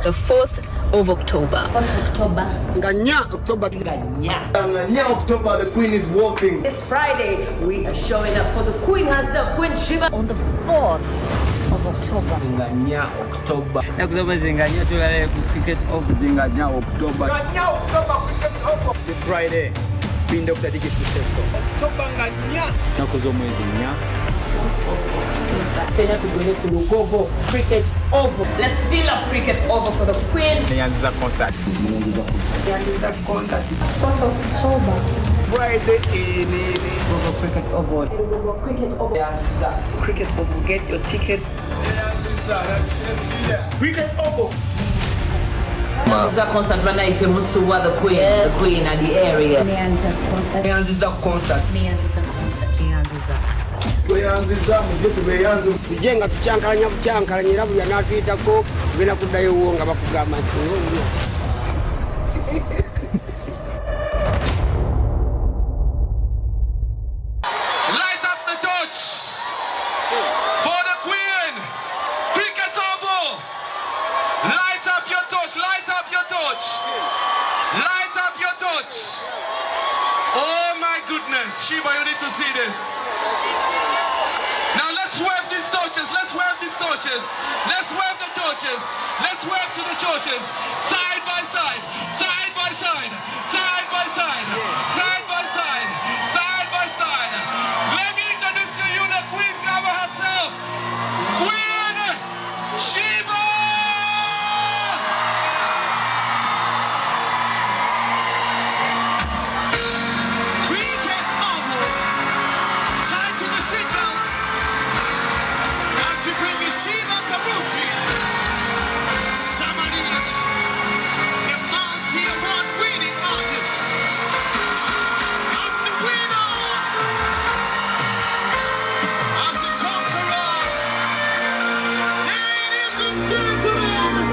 the 4th of October. 4th October. Nganya October. Nganya October, the Queen is walking. This Friday, we are showing up for the Queen herself, Queen Shiba. On the 4th of October. Nganya October. Nganya cricket over. Nganya October. Nganya October cricket over. This Friday, Spin Dr. DJ Successor. October Nganya. Nakozomwezi nya. Cricket over. Let's fill up cricket over for the Queen. Nyanza concert. 4th October. Friday Cricket over. Cricket over. Cricket over. Get your tickets. Cricket over. Nyanza concert tonight. Musuwa the Queen at the area. Nyanza concert. Nyanza concert. Nyanza concert. Nyanza concert. Kuyanziza mujye beyanzo Bijenga tucyankalanya bucyankalanya bya natwitako bina kudayo wonga bakugamba nti Light up the torch for the Queen. Cricket over. Light up your torch. Light up your torch. Light up your torch. Oh my goodness, Shiba, you need to see this. Now let's wave these torches. Let's wave these torches. Let's wave the torches. Let's wave to the torches. Side by side. Side by side. Side by side. Side by side. Side by side. Let me introduce to you the Queen Kaba herself. Queen Shiba! Cricket over. Tighten the seatbelts. As we bring you Shiba Kabuchi. Somebody, a multi-award winning artist. As the winner. As the conqueror. Ladies and gentlemen.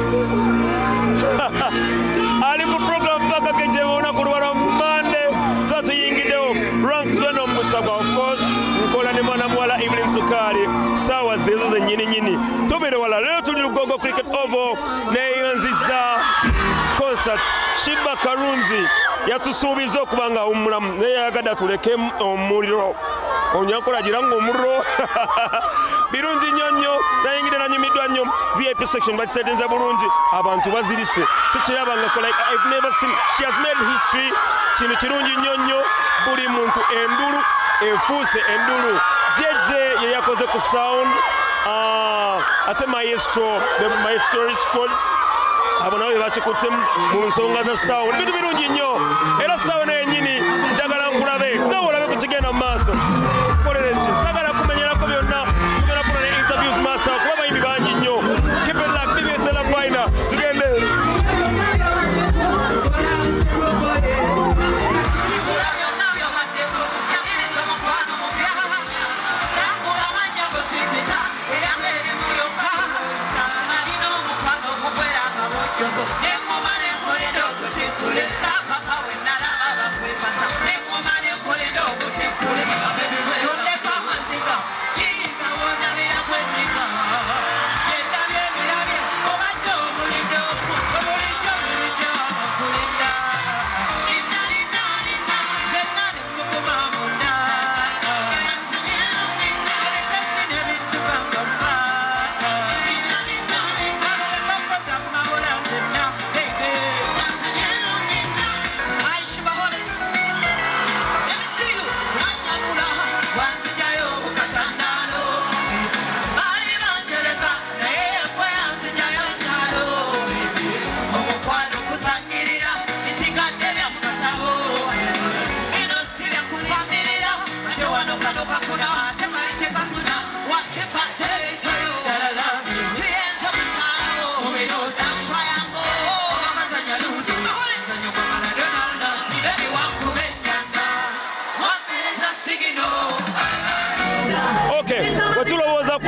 Aliko program paka kenjewona kulwala Monday tatu yingideo ranks vano musagwa of course nkola ne mwana mwala Evelyn Sukali sawa zezo ze nyini tobere wala leo tuli Lugogo cricket over neyanziza concert Shiba Karunzi yatusuubiza okubanga omulamu neyagada tuleke omuliro onyakola jirango omuliro birungi nyonyo nayingire nanyumiddwa nnyo VIP section bakisetenza bulungi abantu bazirise sikirabanga kola I've never seen she has made history kintu kirungi nyonyo buli muntu endulu efuuse endulu jeje ye yakoze ku sound ate maestro the maestro squads abo nabo bakikutte mu nsonga za sound bintu birungi nnyo era sound yennyini njagala nkulabe nawe olabe ku kigenda mu maaso kolere ki sagala kumenyerako byonna tugenda kuna ne interviews masa kuba bayimbi bangi nnyo keep it like BBS la Final tugende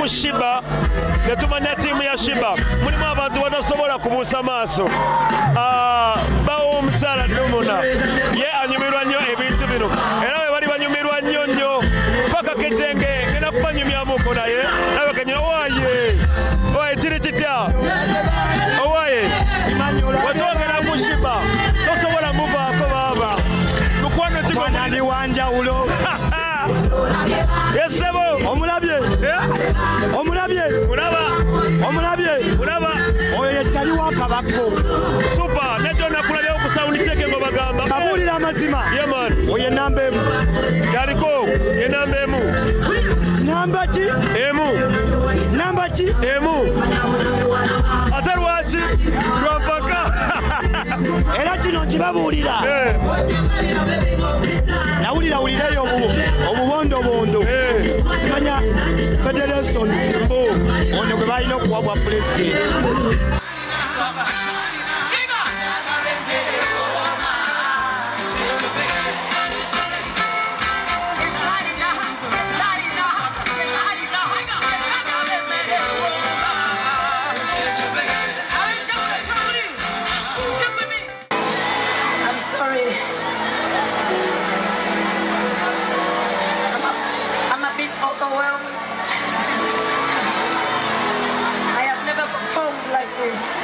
Shiba netumanya tiimu ya Shiba mulimu abantu batasobola kubuusa maaso bawo omukyala Nomona ye anyumirwa nnyo ebintu bino era we bali banyumirwa nnyo paka kejenge ngenda kubanyumyamuko naye nawe kanyina owaye kiri kitya owaye kabako. Super. Nejo nakulabya ku sound check ngo bagamba. Abulira amazima. Yeah man. Oye namba emu. Galiko. Ye namba emu. Namba ki? Emu. Namba ki? Emu. Atarwachi. Lwampaka. Era kino nkibabuulira. Nawulirayo obubondo. Simanya Federation ono gwe balina okuwabwa president. I'm sorry. I'm a bit overwhelmed. I have never performed like this.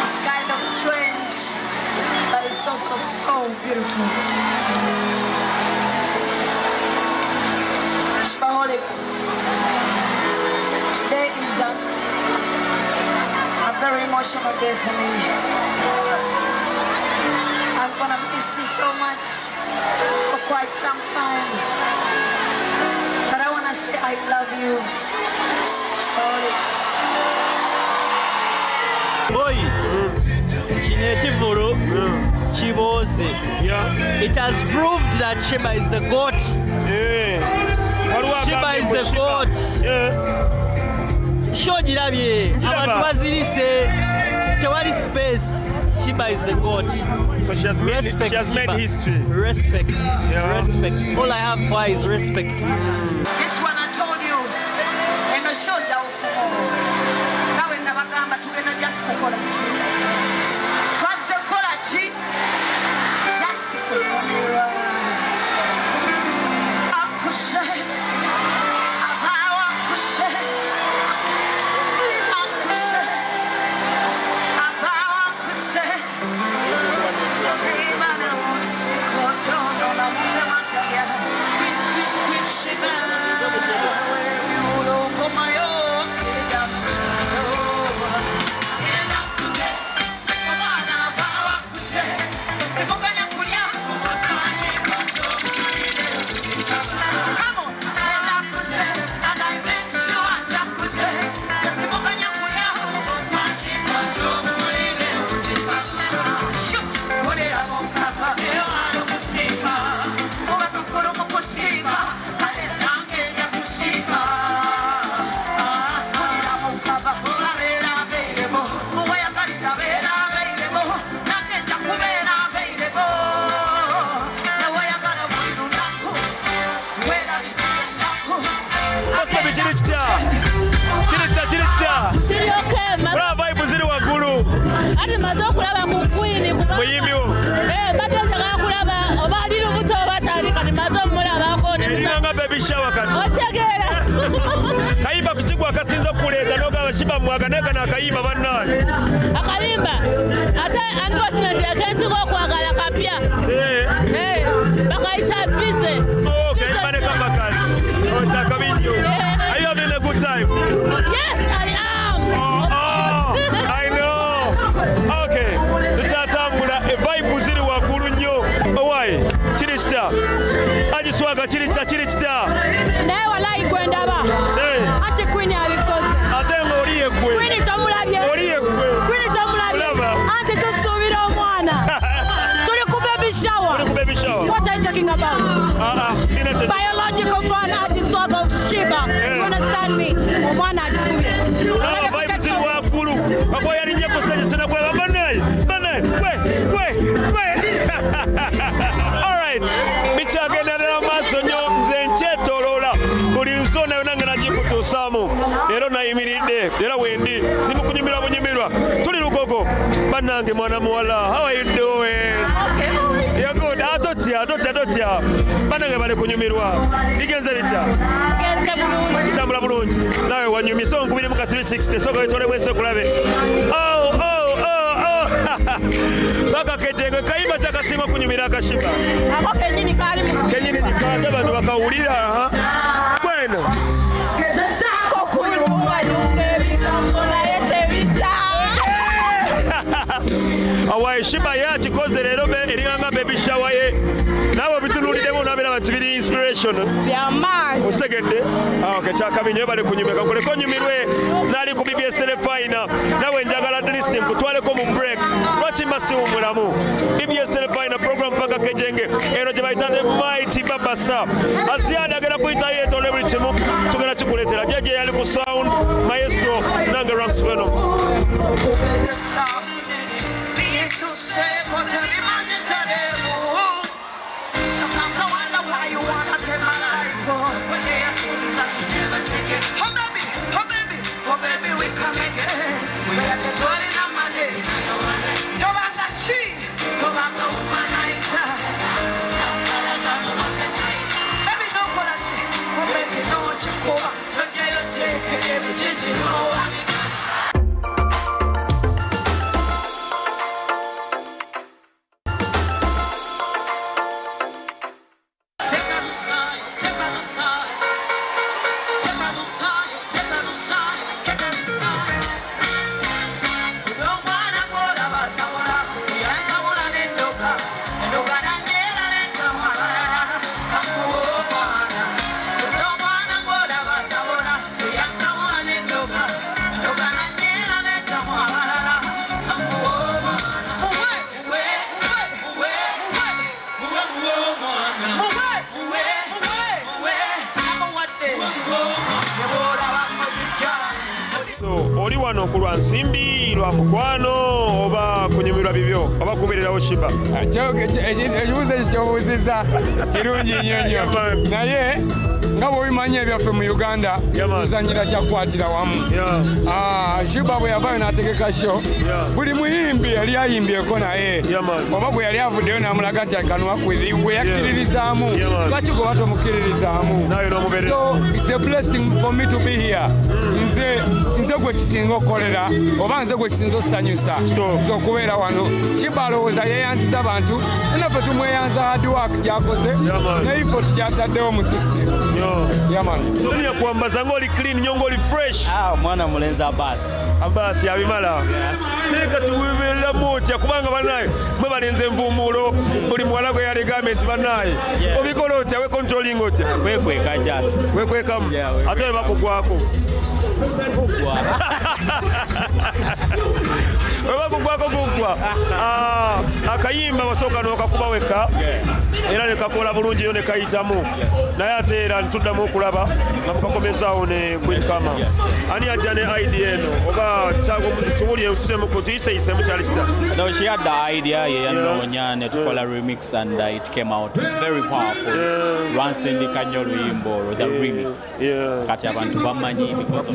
It's kind of strange, but it's also so beautiful. Shibaholics, today is a very emotional day for me. I'm gonna miss you so much for quite some time. But I wanna say I love you so much, Shibaholics. Boy, kino ekivulu kiboose. It has proved that Sheba is the goat. Sheba is the goat. Shogirabye abantu bazirise tewali space. Sheba is the goat. So she has made history. Respect. All I have for her is respect. This one I told you, and I showed you for now when I bagamba tugenda just kukola ki. Twaze kukola ki? Just kukola. Akushe. Abawa akushe. Akushe. Abawa akushe. Imana usikoto na mungu matagia. Queen Sheba. Kayimba kuchigwa kasinza kuleta noga Sheba mwaganeka na kayimba bannani. Akalimba ate unfortunately akensi ko kwagala kapya. Bakaita busy. Okay, bane kabakali. Oza kabinyo. Are you having a good time? Yes, I am. I know. Okay. Tutatambula vibe ziri wagulu nnyo. Owai, Chirista. Ajiswaga Chirista. Naye walayi gwendaba. Ate Queen abikoze. Ate ngoliye gwe. Queen tamulabye. Oliye gwe. Queen tamulabye. Ate tusuubira omwana. Tuli ku baby shower. What are you talking about? Biological born Ajiswaga of Sheba. You understand me? Omwana atikubye. Vibe ziri wagulu. Bako yali nje ku stage sina kulaba banayi. All right. Bichagenda na maso nyo nze nkyetoloola buli nsona yonna nga nagikutuusaamu leero nayimiridde era wendi ndi mu kunyumirwa bunyumirwa tuli Lugogo bannange mwana muwala how are you doing? You're good. Atotya bannange bali kunyumirwa ligenze litya litambula bulungi nawe wanyumisa onkubire mu ka 360 soka wetole bwense kulabe baka kejenge kayimba kyakasinga kunyumira akashiba ako kenyini kali kikande bantu bakawulira kweno kokulu wayunga ebika wae Shiba yakikoze leero eringanga baby shower ye nabo bitunulidemo nabera bati biri inspiration byamaanyi osegedde okay kyakabinyo bale kunyumeka koleko nyumirwe nali ku BBS Telefina nawe njagala at least nkutwaleko mu break lwakimba siwumulamu BBS Telefina program paka kejenge eno gye bayita the mighty babasa asiada agenda kuyita yeto ne buli kimu tugenda kikuleetera jeje yali ku sound maestro nange Ranks Venom. Sometimes I wonder why you wanna take my life for, but they are feelings that you never take it. Oh baby, we can make it. We are the toilet in my day. So I'm not cheap, so I'm no humanizer. Baby, no for that shit. Oh baby, no what you call. No jail, take it, every chance you know. Oli wano ku lwa nsimbi lwa mukwano oba kunyumirwa bibyo oba kubeererawo Shiba ekibuuzo ekyobuuziza kirungi nnyo nnyo naye nga bw'obimanyi ebyaffe mu Uganda tuzanyira kyakwatira wamu Shiba bwe yavaayo n'ategeka show buli muyimbi yali ayimbyeko naye oba bwe yali avuddeyo n'amulaga nti akanwa bwe yakkiririzaamu lwaki gwe batomukiririzaamu so it's a blessing for me to be here nze gwe kisinga okukolera oba nze gwe kisinza osanyusa nze okubeera wano Shiba alowooza yeeyanziza abantu naffe tumweyanza hard work gyakoze ne effort gyataddewo mu system Sonia kuambaza ngoli clean nyongo li fresh mwana mulenzi Abbas yabimala neka tuwibera motya kubanga banaye mwe balenze mvumulo buli mwala gwe yali government banaye obikola otya we controlling otya wekweka just wekwekamu ate bakugwako webakugwako gugwa akayimba basooka n'okakuba weka era nekakola bulungi yo nekayitamu naye ate era ntuddamu okulaba nga mukakomezaawo ne kwinkama ani ajja ne idea eno oba tuwulire tusemuku tuyiseyisemu kyali kita though she had the idea yeyanoonya ne tukola remix and it came out very powerful lwansindika nnyo oluyimbo the remix kati abantu bamanyi because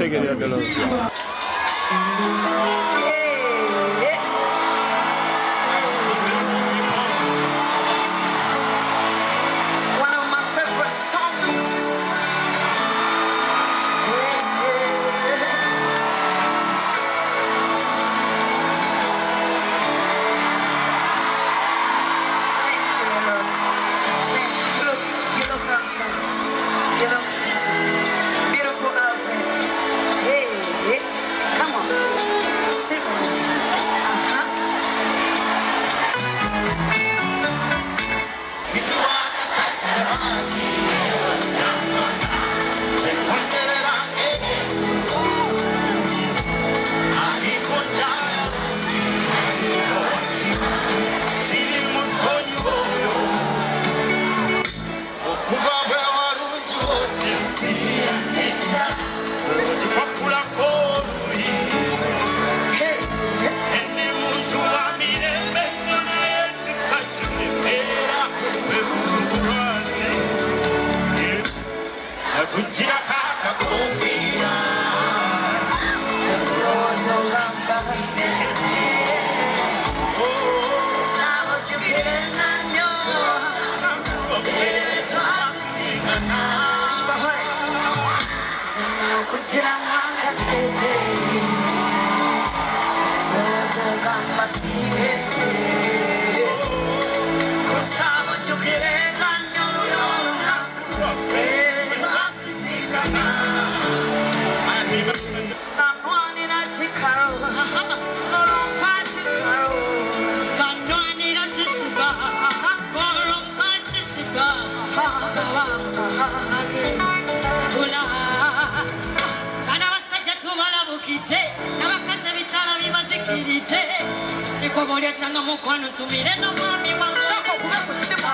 Kobolya changa mukwano tumire no mwami wa soko kuba kusimu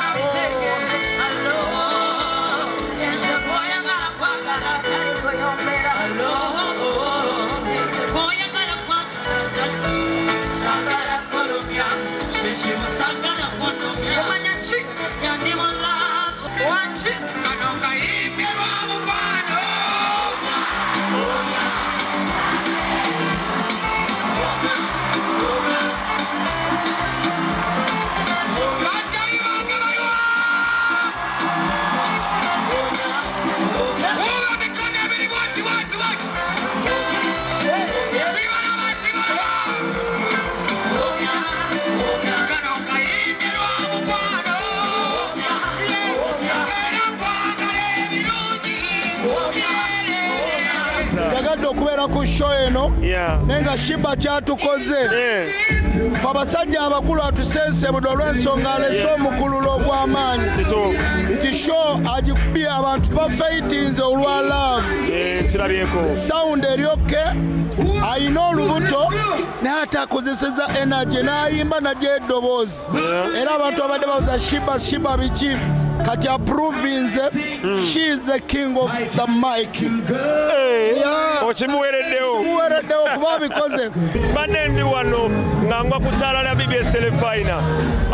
Hello Yenze boya ngala kwagala tali koyombera Hello Yenze boya ngala kwagala Sagala kolomya Chichimu sagala kolomya Omanya chi Yandi mo love Wachi Kanoka imye wa mubano yagadde okubeera ku show eno naye nga Shiba kyatukoze fe abasajja abakulu atusensebude olw'ensonga alese omukululo ogw'amaanyi nti show agikubye abantu bafeitinze olwa love sound eryoke ayina olubuto naye ate akozeseza energy n'ayimba nagyo eddoboozi era abantu abadde babuza Shiba biki kati approvinze she is the king of the mic okimuwereddewo kuba bikoze banne ndi wano nga ngwa kutaala lya BBS Telefina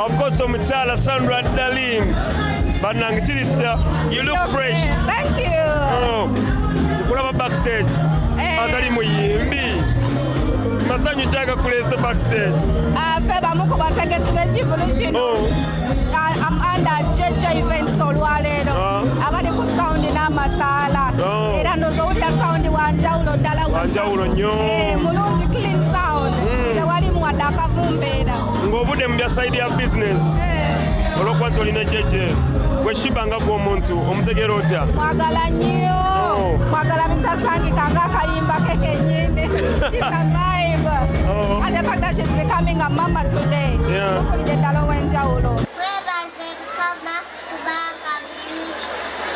of course omukyala Sandra Dalim bannange kirisa you look fresh thank you kulaba backstage atali muyimbi masanyu jaga kulese backstage fe bamuku bategesi b'ekivulu kino I'm under JJ events olwaleero abali ku sound n'amataala era ndowooza owulira sound wanjawulo ddala wanjawulo nnyo mulungi clean sound tewalimu wadde akavumbeera ng'obudde mu bya side ya business olw'okuba nti olina JJ gwe Shiba nga gw'omuntu omutegeera otya mwagala nnyo mwagala bitasangika ng'akayimba ke kennyini she's a vibe and the fact that she's becoming a mama today mufulidde ddala ow'enjawulo webaze mukama kubanga mulungi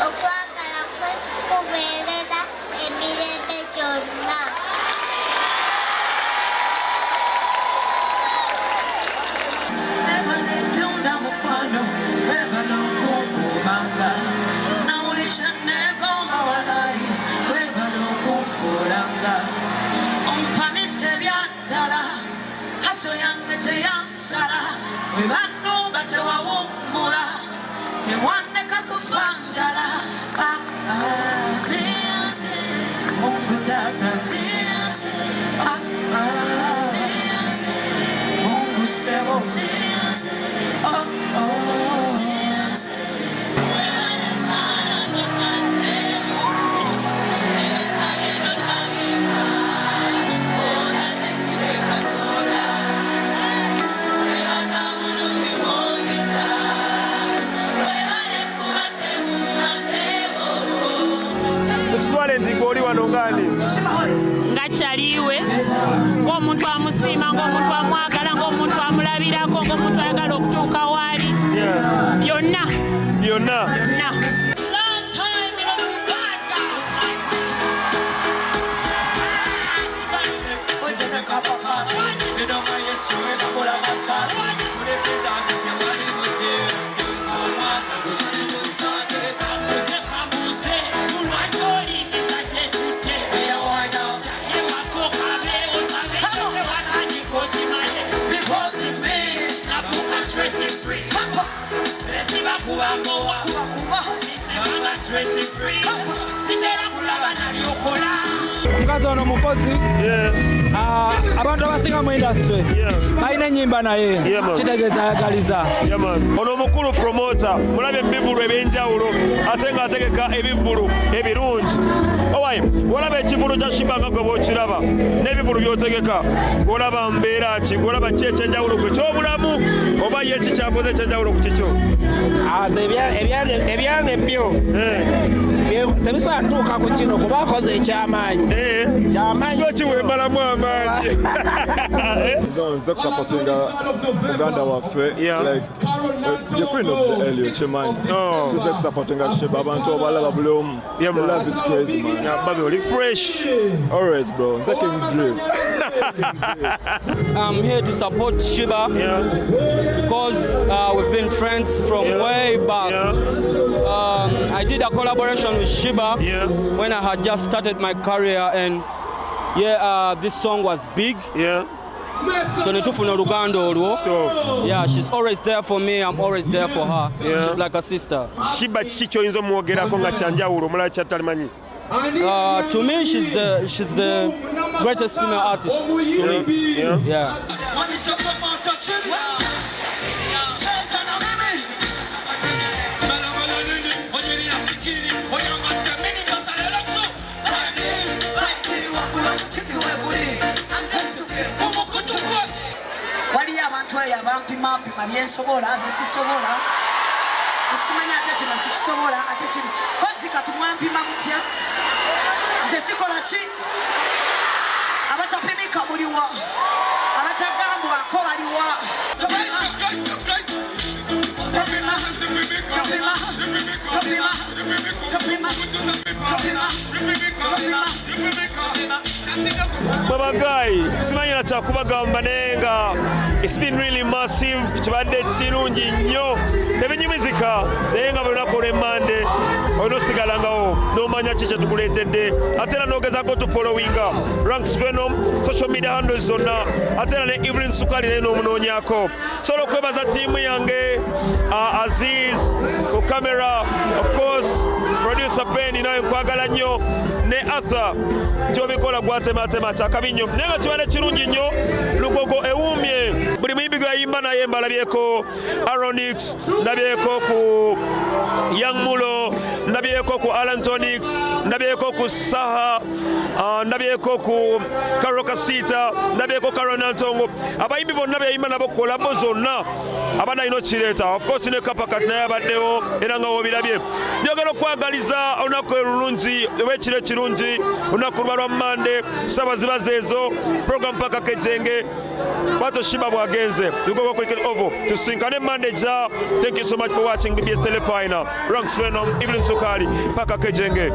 okwagala kwe kubeerera emirembe gyonna Tunda mukwano webala okukubanga nawulisha negomba walayi webala okunfuulanga ompanisa ebyaddala haso yange teyansala webanumba tewawummula tewanneka kufa njala Mungu tata Mungu sebo tukitwale nti gw'oli wano ngani nga kyaliwe ng'omuntu amusiima ng'omuntu amwagala ng'omuntu amulabirako ng'omuntu ayagala okutuuka waali byonna omukazi ono mukozi abantu abasinga mu industry balina ennyimba naye kitegeeza ayagaliza ono omukulu promota mulabye ebivulu ebyenjawulo ate ng'ategeka ebivulu ebirungi owaye olaba ekivulu kya Shiba nga gwe bw'okiraba n'ebivulu by'otegeka olaba mbeera ki olaba ki ekyenjawulo gwe ky'obulamu oba ye ki kyakoze ekyenjawulo ku kikyo ebyange byo tebisobola tuuka ku kino kuba akoze ekyamaanyi okiwembalamu amaanyi nze kusapotinga muganda waffe the queen of the early okimanyi tuze kusapotinga Shiba abantu obalaba buli omu the love is crazy man baby oli fresh always bro nze King Dream I'm here to support Shiba because we've been friends from way back. I did a collaboration with Shiba when I had just started my career, and this song was big. So yeah, she's always there for me. I'm always there for her. She's like a sister. Shiba chicho mwogerako nga chanjawulo mulala kyatalimanyi. To me, she's the greatest female artist. To me, yeah. Waliyo abantu eyo abampimapima byensobola bisisobola osimanya ate kino sikisobola ate kiri kozi kati mwampima mutya nze sikola ki abatapimika muliwa abatagambwako baliwa Babagayi simanyira kyakubagamba naye nga it's been really massive kibadde kirungi nnyo tebinyumizika naye nga buli lunaku olw'emmande olina osigalangawo n'omanya ki kyetukuleetedde ate era n'ogezaako tufollowinga Ranks Venom social media handles zonna ate era ne Evelyn Sukali naye n'omunoonyako sobola okwebaza ttiimu yange Aziz ku camera of course producer Penny nawe nkwagala nnyo ne Arthur gy'obikola gwatematema kyakabi nnyo naye nga kibadde kirungi nnyo lugogo ewuumye buli muyimbi gwe yayimba naye mbalabyeko Aronix ndabyeko ku Young Mulo ndabyeko ku Alan Tonix ndabyeko ku Saha ndabyeko ku Karo Kasita ndabyeko Karona Ntongo abayimbi bonna byayimba nabo kolabo zonna abana ino kireeta of course ne Kapakat naye abaddewo era nga wobirabye njagala okwagaliza olunaku olulungi w'ekiro ekirungi olunaku lwa Mande sabazibaze ezo program paka Kejenge Bato Shiba bwagenze lugogo cricket oval tusinkane Mande ja. Thank you so much for watching BBS Telefinal. Ranks Venom Evelyn Sukali paka Kejenge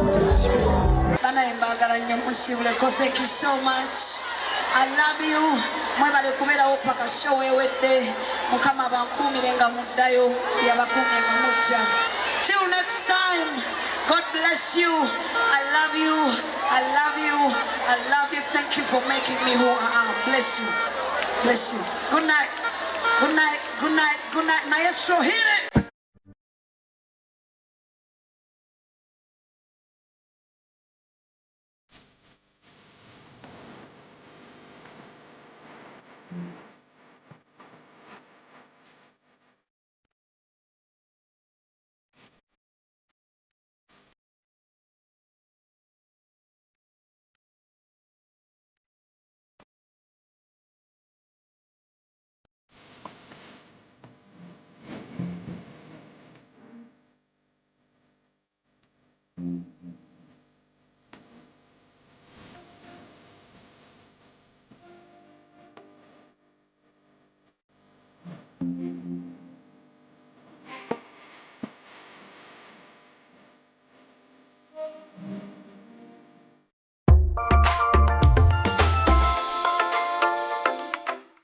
banaye mbagala nnyo musibuleko. Thank you so much. I love you. Mwebale kubeerawo paka show ewedde mukama bankuumire nga muddayo yabakuumye nga mujja. Till next time, God bless you. I love you. I love you. I love you. Thank you for making me who I am. Bless you. Bless you. Good night. Good night. Good night. Good night. Maestro, hit it.